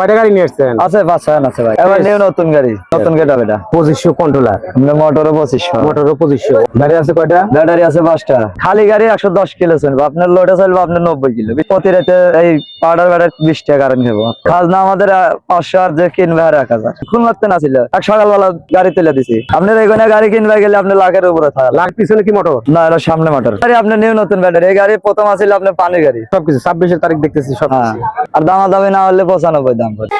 কয়টা গাড়ি নিয়ে আসছেন? আছে 5-6 আছে ভাই। এবার নিউ নতুন গাড়ি, নতুন গেট হবে এটা। 2500 কন্ট্রোলার, আমরা মোটরও 2500। মোটরও 2500। ব্যাটারি আছে কয়টা? ব্যাটারি আছে 5টা। খালি গাড়ি 110 কিলো চলবে, আপনার লোডে চলবে আপনার 90 কিলো। প্রতি রাতে এই পাউডার ব্যাটারি 20 টাকা কারেন্ট খাবো। খাজনা আমাদের 500 আর যে কিনবে আর 1000। খুন লাগতে না ছিল, এক সকালবেলা গাড়ি তুলে দিছি। আপনার এখানে গাড়ি কিনবে গেলে আপনি লাখের উপরে থাকা। লাখ পিছনে কি মোটর? না, এটা সামনে মোটর। গাড়ি আপনার নিউ নতুন ব্যাটারি। এই গাড়ি প্রথম আছিল আপনার পানি গাড়ি সবকিছু 26 তারিখ দেখতেছি সব। হ্যাঁ, আর দামাদামি না হলে 95 দাম করে।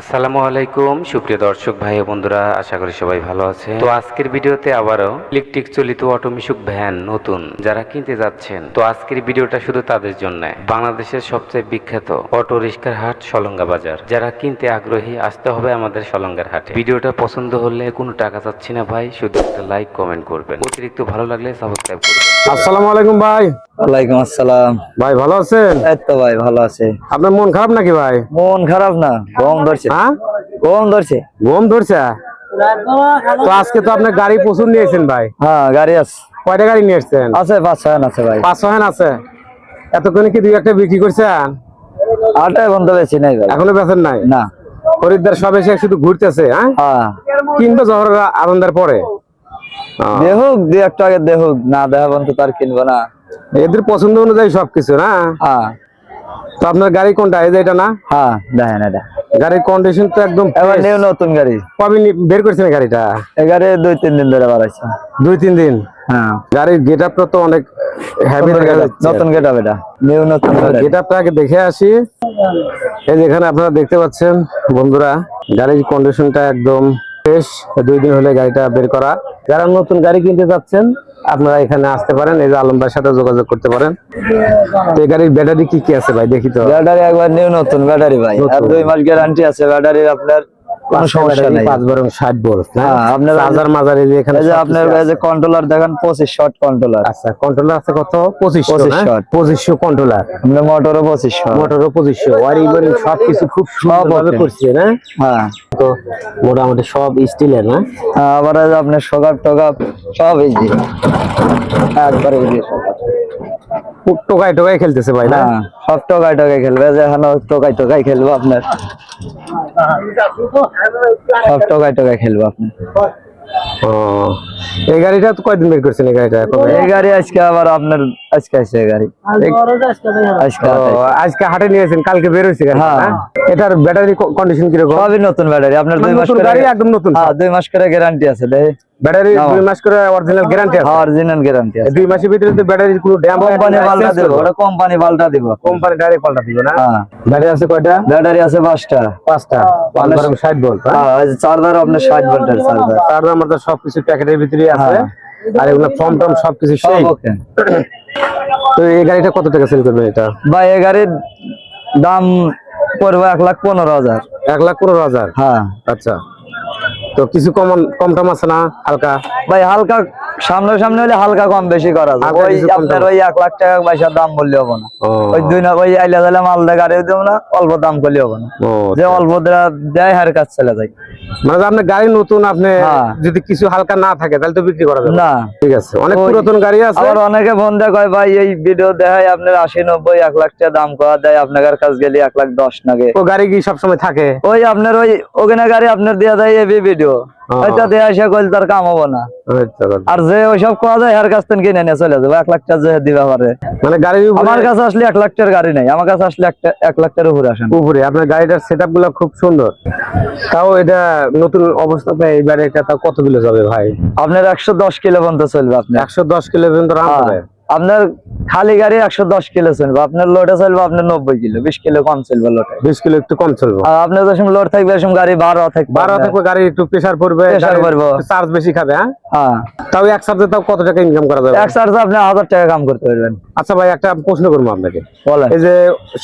আসসালামু আলাইকুম সুপ্রিয় দর্শক ভাই ও বন্ধুরা, আশা করি সবাই ভালো আছে। তো আজকের ভিডিওতে আবারও ইলেকট্রিক চালিত অটো মিশুক ভ্যান নতুন যারা কিনতে যাচ্ছেন, তো আজকের ভিডিওটা শুধু তাদের জন্য। বাংলাদেশের সবচেয়ে বিখ্যাত অটো রিক্সার হাট সলঙ্গা বাজার, যারা কিনতে আগ্রহী আসতে হবে আমাদের সলঙ্গার হাটে। ভিডিওটা পছন্দ হলে কোনো টাকা চাচ্ছি না ভাই, শুধু একটা লাইক কমেন্ট করবেন, অতিরিক্ত ভালো লাগলে সাবস্ক্রাইব করবেন। আসসালামু আলাইকুম ভাই। ওয়ালাইকুম আসসালাম ভাই ভালো আছেন? এই তো ভাই ভালো আছে। আপনার মন খারাপ নাকি ভাই? মন খারাপ না, গম ধরছে। হ্যাঁ, গম ধরছে। ঘুম ধরছে। তো আজকে তো আপনার গাড়ি প্রচুর নিয়েছেন ভাই। হ্যাঁ, গাড়ি আছে। কয়টা গাড়ি নিয়ে আসছেন? আছে 5-6 আছে ভাই। 5-6 আছে। এতক্ষণে কি দুই একটা বিক্রি করছেন? আটাই বন্ধ বেশি নাই ভাই, এখনো বেচেন নাই? না। খরিদ্দার সব এসে শুধু ঘুরতেছে। হ্যাঁ, হ্যাঁ, কিনবো জহর আনন্দের পরে। দেহুক দুই একটা আগে দেহুক, না দেখা বন্ধ তার কিনবো না। এদের পছন্দ অনুযায়ী সবকিছু না। হ্যাঁ তো আপনার গাড়ি কোনটা? এই যে এটা না? হ্যাঁ, দেখেন এটা গাড়ির কন্ডিশন তো একদম এবার fresh। নিউ নতুন গাড়ি। কবে বের করছেন গাড়িটা? এই গাড়ি 2-3 দিন ধরে বাড়াইছে। 2-3 দিন। হ্যাঁ, গাড়ির গেট আপটা তো অনেক হেভি দেখা যাচ্ছে। নতুন গেট হবে এটা, নিউ নতুন গাড়ি। গেট আপটা আগে দেখে আসি। এই যে এখানে আপনারা দেখতে পাচ্ছেন বন্ধুরা, গাড়ির কন্ডিশনটা একদম ফ্রেশ। 2 দিন হলে গাড়িটা বের করা। যারা নতুন গাড়ি কিনতে যাচ্ছেন আপনারা এখানে আসতে পারেন, এই যে আলম ভাইয়ের সাথে যোগাযোগ করতে পারেন। তো এই গাড়ির ব্যাটারি কি কি আছে ভাই দেখি তো। ব্যাটারি একবার নিউ নতুন ব্যাটারি ভাই, আর 2 মাস গ্যারান্টি আছে ব্যাটারির। আপনার কোনো সমস্যা নাই। 5/60 ভোল্ট। হ্যাঁ, আপনার চার্জার মাজার এই যে এখানে এই যে সবকিছু আপনার এই যে কন্ট্রোলার দেখেন 25 শট কন্ট্রোলার। আচ্ছা, কন্ট্রোলার আছে কত? 2500। 2500 কন্ট্রোলার। আপনার মোটরও 2500। মোটরও 2500। ওয়ারিং সবকিছু খুব সুন্দরভাবে করছে না? হ্যাঁ, তো মোটামুটি সব স্টিলের না? আবার এই যে আপনার সকাপ টকাপ সব এই যে একবারে এই যে খুব টোকাই টোকাই খেলতেছে ভাই না? হ্যাঁ, সব টকাই টকাই খেলবে। যে এখন টকাই টকাই খেলবো আপনার, সব টকাই টকাই খেলবো আপনার। ও, এই গাড়িটা তো কয়দিন বের করছেন? এই গাড়িটা এই গাড়ি আজকে আবার আপনার আজকে আসছে এই গাড়ি। আজকে আজকে হাটে নিয়েছেন, কালকে বের হয়েছে গাড়ি। হ্যাঁ। হ্যাঁ, এটার ব্যাটারি কন্ডিশন কিরকম? সবই নতুন ব্যাটারি। আপনার 2 মাস নতুন করে গাড়ি, একদম নতুন। হ্যাঁ, 2 মাস করে গ্যারান্টি আছে। ব্যাটারি 2 মাস করে অরিজিনাল গ্যারান্টি আছে। অরিজিনাল গ্যারান্টি আছে। 2 মাসের ভিতরে তো ব্যাটারির কোনো ড্যাম কোম্পানি পাল্টা দেব, ওটা কোম্পানি পাল্টা দিব। কোম্পানি ডাইরেক্ট পাল্টা দিবে না? হ্যাঁ, ব্যাটারি আছে কয়টা? ব্যাটারি আছে 5টা। 5টা। 60 ভোল্ট। হ্যাঁ, এই চার্জার আপনার 60 ভোল্টের চার্জার। তার আমার তো সবকিছু প্যাকেটের ভিতরেই আছে। হ্যাঁ। আর এগুলো ফর্ম টর্ম সবকিছু সব সেই। ওকে। তো এই গাড়িটা কত টাকা সেল করবেন এটা? ভাই এই গাড়ির দাম পড়বে 1,15,000। 1,15,000। হ্যাঁ আচ্ছা, তো কিছু কম টম আছে না হালকা? ভাই, হালকা সামনে সামনে হলে হালকা কম বেশি করা যায়। হালকা ওই কিছু কম আপনার টম। ওই 1 লাখ টাকা পয়সার দাম বললে হবে না। ও, ওই ওই আইলা দিলে মাল দিয়ে গাড়ি দেবো না, অল্প দাম করলে হবে না। ও, যে অল্প দেয় হার কাজ চলে যায়। মানে যে আপনার গাড়ি নতুন, আপনি হ্যাঁ। যদি কিছু হালকা না থাকে তাহলে তো বিক্রি করা যাবে না। ঠিক আছে, অনেক ওই- পুরাতন গাড়ি আছে। আবার অনেকে ফোন দেয় কয় ভাই এই ভিডিও দেখায় আপনার 80-90 1 লাখ টাকা দাম করা দেয়, আপনার কাজ গেলে 1,10,000 লাগে। ও গাড়ি কি সবসময় থাকে? ওই আপনার ওই ওখানে গাড়ি আপনার দেওয়া যায় এবি ভিডিও, হয়তো দেয়া এসে কইল তার কাম হবো না। আচ্ছা, আর যে ওইসব কোয়া যায় হার কাছ থেকে কিনে নিয়ে চলে যাবে 1 লাখ টাকা যে দিবে পারে। মানে গাড়ির আমার কাছে আসলে 1 লাখ টাকার গাড়ি নাই, আমার কাছে আসলে 1 লাখ টাকার উপরে আসেন। উপরে আপনার গাড়িটার সেটআপ গুলো খুব সুন্দর। তাও এটা নতুন অবস্থাতে এইবারে এটা তাও কত কিলো যাবে ভাই? আপনার 110 কিলো পর্যন্ত চলবে। আপনার 110 কিলো পর্যন্ত রান হবে। আপনার খালি গাড়ি 110 কিলো চলবে, আপনার লোডে চলবে আপনার 90 কিলো, 20 কিলো কম চলবে লোডে। 20 কিলো একটু কম চলবে। আর আপনার যখন লোড থাকবে এরকম গাড়ি 12 থাকবে। 12 থাকবে, গাড়ি একটু প্রেসার পড়বে, Pressure পড়বে। চার্জ বেশি খাবে। হ্যাঁ, হ্যাঁ, তাও এক চার্জে তাও কত টাকা ইনকাম করা যাবে? এক চার্জে আপনি 1000 টাকা কাম করতে পারবেন। আচ্ছা ভাই, একটা প্রশ্ন করবো আপনাকে। বলেন। এই যে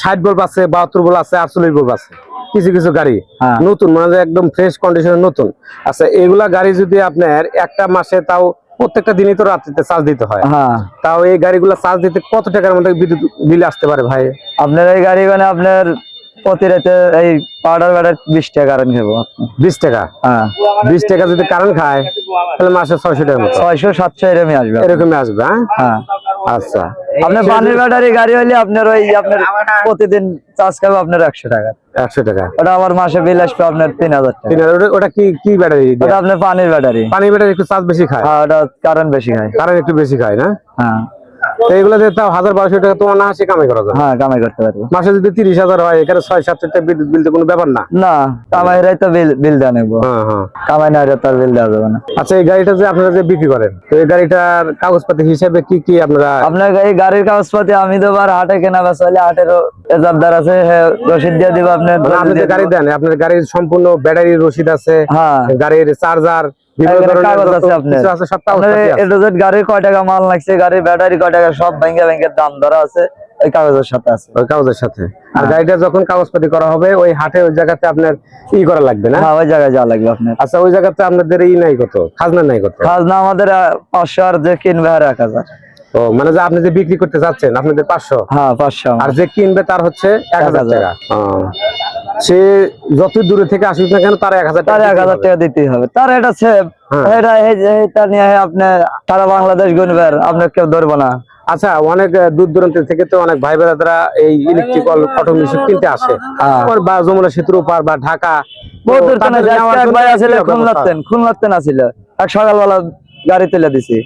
60 ভোল্ট আছে, 72 ভোল্ট আছে, 48 ভোল্ট আছে, কিছু কিছু গাড়ি হ্যাঁ। নতুন, মানে যে একদম ফ্রেশ কন্ডিশনে নতুন। আচ্ছা, এগুলা গাড়ি যদি আপনার একটা মাসে তাও প্রত্যেকটা দিনই তো রাত্রিতে চার্জ দিতে হয়, হ্যাঁ, তাও এই গাড়িগুলো চার্জ দিতে কত টাকার মধ্যে বিদ্যুৎ বিল আসতে পারে ভাই? আপনার এই গাড়ি মানে আপনার প্রতি রাতে এই পাউডার ব্যাটারি 20 টাকা কারেন্ট খাবো। 20 টাকা? হ্যাঁ, 20 টাকা যদি কারেন্ট খায় তাহলে মাসে 600 টাকার মতো 600-700 এরকমই আসবে। এরকমই আসবে। হ্যাঁ, হ্যাঁ, আচ্ছা। আপনার পানির ব্যাটারি গাড়ি হলে আপনার ওই আপনার প্রতিদিন চার্জ খাবে আপনার 100 টাকা। 100 টাকা। ওটা আমার মাসে বিল আসবে আপনার 3000 টাকা। 3000। ওটা কি কি ব্যাটারি? ওটা আপনার পানির ব্যাটারি। পানির ব্যাটারি একটু চার্জ বেশি খায়? হ্যাঁ, ওটা কারেন্ট বেশি খায়। কারেন্ট একটু বেশি খায় না? হ্যাঁ। তো এগুলো দিয়ে তাও 1000-1200 টাকা তোমার না হাসি কামাই করা যায়? হ্যাঁ, কামাই করতে পারবো। মাসে যদি 30,000 হয়, এখানে 6-7 টাকা বিল তো কোনো ব্যাপার না। না, কামাই হলে তো বিল দেওয়া নেবো। হ্যাঁ হ্যাঁ। কামাই না হলে তো আর বিল দেওয়া যাবে না। আচ্ছা, এই গাড়িটা যে আপনারা যে বিক্রি করেন, তো এই গাড়িটার কাগজপাতি হিসেবে কি কি আপনারা? আপনার এই গাড়ির কাগজপাতি আমি তো বার হাটে কেনা বেচা হলে হাটেরও এজাবদার আছে, রসিদ দিয়ে দিব আপনার। মানে আপনি যে গাড়ি দেন, আপনার গাড়ির সম্পূর্ণ ব্যাটারির রসিদ আছে, হ্যাঁ, গাড়ির চার্জার, বিভিন্ন ধরনের কাগজ আছে যত আপনার। কিছু আছে, সব কাগজপাতি আছে। এটা গাড়ির কয় টাকা মাল লাগছে, গাড়ির ব্যাটারি কয় টাকা, সব ব্যাংকের দাম ধরা আছে এই কাগজের সাথে আছে। ওই কাগজের সাথে। আর গাড়িটা যখন কাগজপাতি করা হবে, ওই হাটে ওই জায়গাতে আপনার করা লাগবে না? হ্যাঁ, ওই জায়গায় যাওয়া লাগবে আপনার। আচ্ছা, ওই জায়গাতে আপনাদের নাই কত, খাজনা নাই কত? খাজনা আমাদের 500, আর যে কিনবে আর 1000। ও, মানে যে আপনি যে বিক্রি করতে চাচ্ছেন আপনাদের 500? হ্যাঁ, 500। আর যে কিনবে তার হচ্ছে 1000 টাকা। সে যত দূরে থেকে আসুক না কেন, তার 1000 তার 1000 টাকা দিতেই হবে। তার এটা সেভ, এটা এটা নিয়ে আপনি সারা বাংলাদেশ গুনবেন, আপনার কেউ ধরবে না। আচ্ছা, অনেক দূর দূরান্ত থেকে তো অনেক ভাই বোনেরা এই ইলেকট্রিক্যাল অটো মেশিন কিনতে আসে, বা যমুনা সেতুর উপর বা ঢাকা। বহুত দূর থেকে এক ভাই আসলে খুলনাতেন আসিল, এক সকালবেলা গাড়ি তুলে দিছি।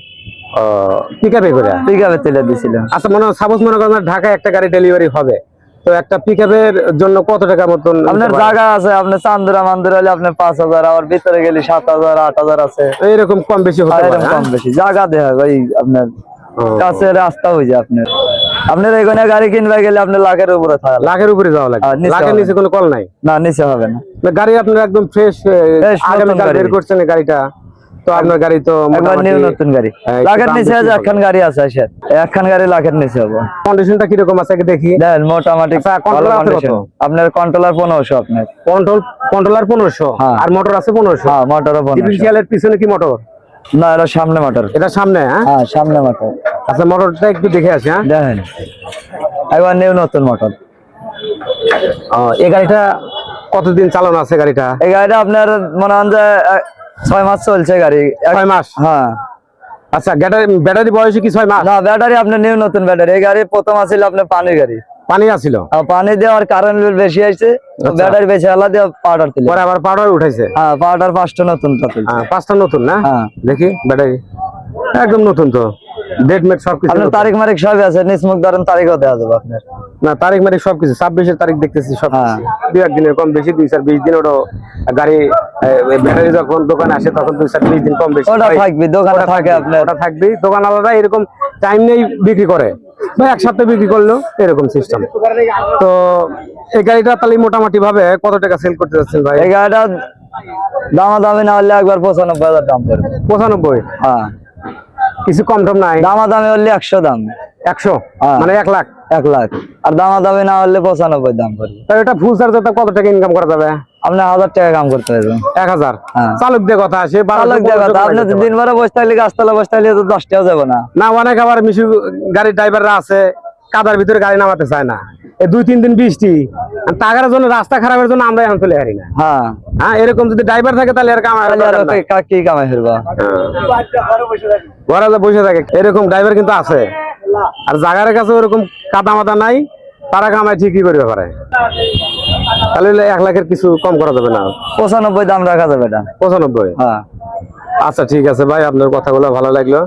পিকআপে করে? পিকআপে তুলে দিছিল। আচ্ছা, সাপোজ মনে করেন ঢাকায় একটা গাড়ি ডেলিভারি হবে, তো একটা পিকআপের জন্য কত টাকা মতন? আপনার জায়গা আছে, আপনার চান্দুরা মান্দুরা হলে আপনার 5000, আবার ভিতরে গেলে 7000 8000 আছে। এরকম কম বেশি হতে পারে? কম বেশি জায়গা দেয়া ওই আপনার কাছে রাস্তা হয়ে যায়। আপনার এখানে গাড়ি কিনবে গেলে আপনার লাখের উপরে থাকা, লাখের উপরে যাওয়া লাগে? লাখের নিচে কোনো কল নাই? না, নিচে হবে না। গাড়ি আপনার একদম ফ্রেশ, আগামীকাল বের করছেন গাড়িটা, তো আপনার গাড়ি তো নতুন গাড়ি। লাখের নিচে একখান গাড়ি আছে, একখান গাড়ি লাখের নিচে হবে। কন্ডিশনটা কিরকম আছে দেখি? দেখেন মোটামুটি আপনার কন্ট্রোলার 1500, আপনার কন্ট্রোলার 1500, আর মোটর আছে 1500? হ্যাঁ, মোটর 1500। ডিফারেন্সিয়ালের পিছনে কি মোটর? না, এটা সামনে মোটর। এটা সামনে? হ্যাঁ, সামনে মোটর। আচ্ছা, মোটরটা একটু দেখে আসি। হ্যাঁ, দেখেন একবার নতুন মোটর। এই গাড়িটা কতদিন চালানো আছে? গাড়িটা এই গাড়িটা আপনার মনে হয় যে 6 মাস চলছে গাড়ি। 6 মাস? হ্যাঁ। আচ্ছা, ব্যাটারি বয়সে কি 6 মাস? না, ব্যাটারি আপনার নতুন ব্যাটারি। এই গাড়ি প্রথম আসছিল আপনার পানির গাড়ি। পানি আসছিল? পানি দেওয়ার কারণ বেশি হয়েছে, ব্যাটারি বেশি আলাদা দিয়ে পাউডার দিলে পরে আবার পাউডার উঠাইছে? হ্যাঁ, পাউডার 5টা নতুন। 5টা নতুন না? হ্যাঁ। দেখি ব্যাটারি একদম নতুন তো, ডেট মেট সবকিছু। আপনার তারিখ মারিখ সবই আছে, নিসমুখ ধরেন তারিখও দেওয়া যাবে আপনার। না, তারিখ মারিখ সবকিছু 26-এর তারিখ দেখতেছি সব। দু একদিনের কম বেশি, 2-4-20 দিন। ওটা গাড়ি ব্যাটারি যখন দোকানে আসে তখন 2-4-20 দিন কম বেশি ওটা থাকবে, দোকানে থাকে আপনার। ওটা থাকবে, দোকান আলাদা এরকম টাইম নেই বিক্রি করে, বা এক সপ্তাহ বিক্রি করলো এরকম সিস্টেম। তো এই গাড়িটা তাহলে মোটামুটি ভাবে কত টাকা সেল করতে যাচ্ছেন ভাই? এই গাড়িটা দামাদামি না হলে একবার 95,000 দাম পড়বে। 95? হ্যাঁ। কিছু কম টম নাই? দামাদামি হলে 100 দাম। 100? মানে 1 লাখ? 1 লাখ। আর দামাদামি না হলে 95 দাম পড়বে। তো এটা ফুল চার্জে কত টাকা ইনকাম করা যাবে? আপনি 1000 টাকা কাম করতে পারবেন। 1000? হ্যাঁ। চালক দিয়ে কথা আসে, চালক দিয়ে কথা। আপনি দিন ভরে বসে থাকলে, গাছতলা বসে থাকলে তো 10 টাকা যাবে না। না, অনেক আবার মিশু গাড়ির ড্রাইভাররা আছে, কাদার ভিতরে গাড়ি নামাতে চায় না। এই 2-3 দিন বৃষ্টি, টাকার জন্য, রাস্তা খারাপের জন্য আমরা এখন চলে হারি না। হ্যাঁ। হ্যাঁ, এরকম যদি ড্রাইভার থাকে তাহলে আর কি কামাই ফিরবা? ঘরে বসে থাকে, এরকম ড্রাইভার কিন্তু আছে। আর জাগারের কাছে ওরকম কাদা মাদা নাই, তারা কামাই ঠিকই করবে পারে। তাহলে 1 লাখের কিছু কম করা যাবে না? 95 দাম রাখা যাবে না। 95? হ্যাঁ। আচ্ছা, ঠিক আছে ভাই, আপনার কথাগুলো ভালো লাগলো।